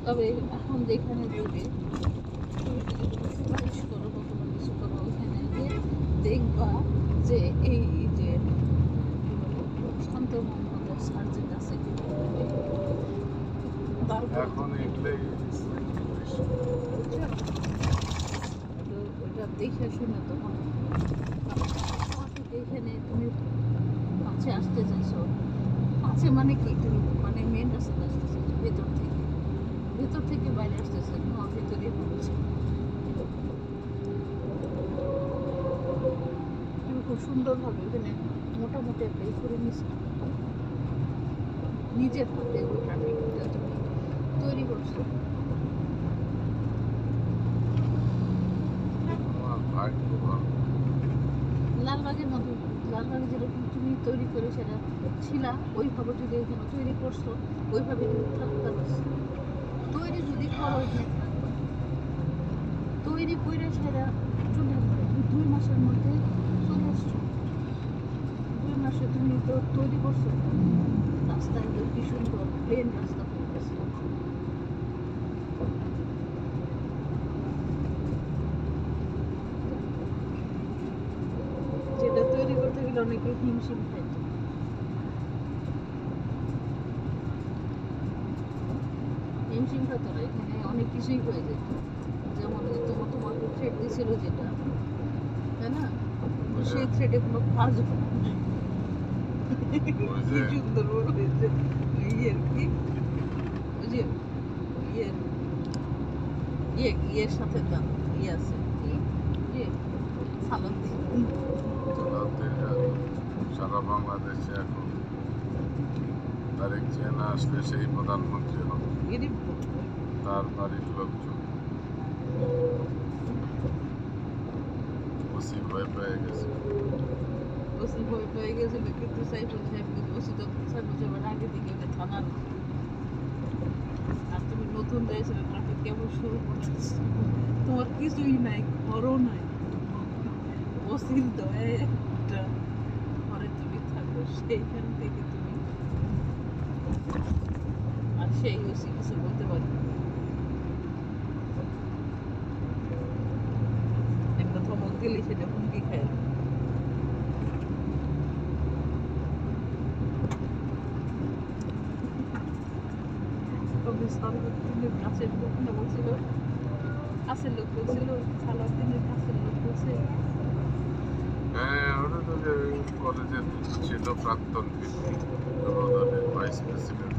তবে এখন যেখানে দেবে তুমি যদি কোনো সুপারিশ করো বা কোনো কিছু করো ওইখানে গিয়ে দেখবা যে এই যে শান্ত মোহাম্মদের সার্জেন্ট আছে তারপর ওইটা দেখে শুনে তখন এখানে তুমি কাছে আসতে চাইছো, কাছে মানে কি তুমি মানে মেন রাস্তাতে আসতে চাইছো, ভেতর থেকে বাইরে আসতেছে ভেতরে হচ্ছে তুমি খুব সুন্দরভাবে ওখানে মোটামুটি একটা করে নিচ্ছি নিজের হাতে ওই ট্রাফিকটা তুমি তৈরি করছো। লালবাগের মতো লালবাগে যেরকম তুমি তৈরি করে সেটা ছিলা ওইভাবে যদি এখানে তৈরি করছো ওইভাবে তুমি থাকতে পারছো। তৈরি যদি করো এখানে থাকবে, তৈরি করে সেটা চলে আসবে। তুমি 2 মাসের মধ্যে চলে আসছো, 2 মাসে তুমি তো তৈরি করছো রাস্তা একদম কি সুন্দর প্লেন রাস্তা হয়ে গেছে। যেটা তৈরি করতে গেলে অনেকে হিমশিম খাইতো। হিমশিম খাতো না, এখানে অনেক কিছুই হয়ে যেত। যেমন তোমাকে থ্রেড দিছিল যেটা, তাই না, সেই থ্রেডে কোনো কাজ কি সুন্দর বলেছে ইয়ের কি ওই যে ইয়ের ইয়ের সাথে তার ইয়ে আছে কি ইয়ে সালাউদ্দিন সারা বাংলাদেশে এখন তারেক জিয়া না আসলে সেই প্রধানমন্ত্রী হবে, তার বাড়ির লোকজন ওসি ভয় পেয়ে গেছে। ওসি ভয় পেয়ে গেছিল, কিন্তু সাইফুল সাহেব কিন্তু ওসি তো সাইফুল সাহেবের আগে থেকে ওটা থানার। আর তুমি নতুন দিয়েছিল ট্রাফিক কেমন শুরু করতেছো, তোমার কিছুই নাই, ঘরও নাই, ওসির দয়ায় একটা ঘরে তুমি থাকো, সেইখান থেকে তুমি আর সেই ওসি কিছু বলতে পারবে না। একটা ধমক দিলে সেটা হুমকি খায়। তবে সালাউদ্দিনের কাছের লোক না বলছিল, কাছের লোক বলছিল, সালাউদ্দিনের কাছের লোক বলছে হ্যাঁ, ওটা তো যে কলেজের ছিল প্রাক্তন ভিপি যুবদলের ভাইস প্রেসিডেন্ট।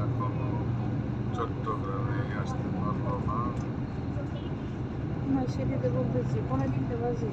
এখনো চট্টগ্রামে আসতে পারলো না। না, সেটাতে বলতেছি 3:30 বাজে।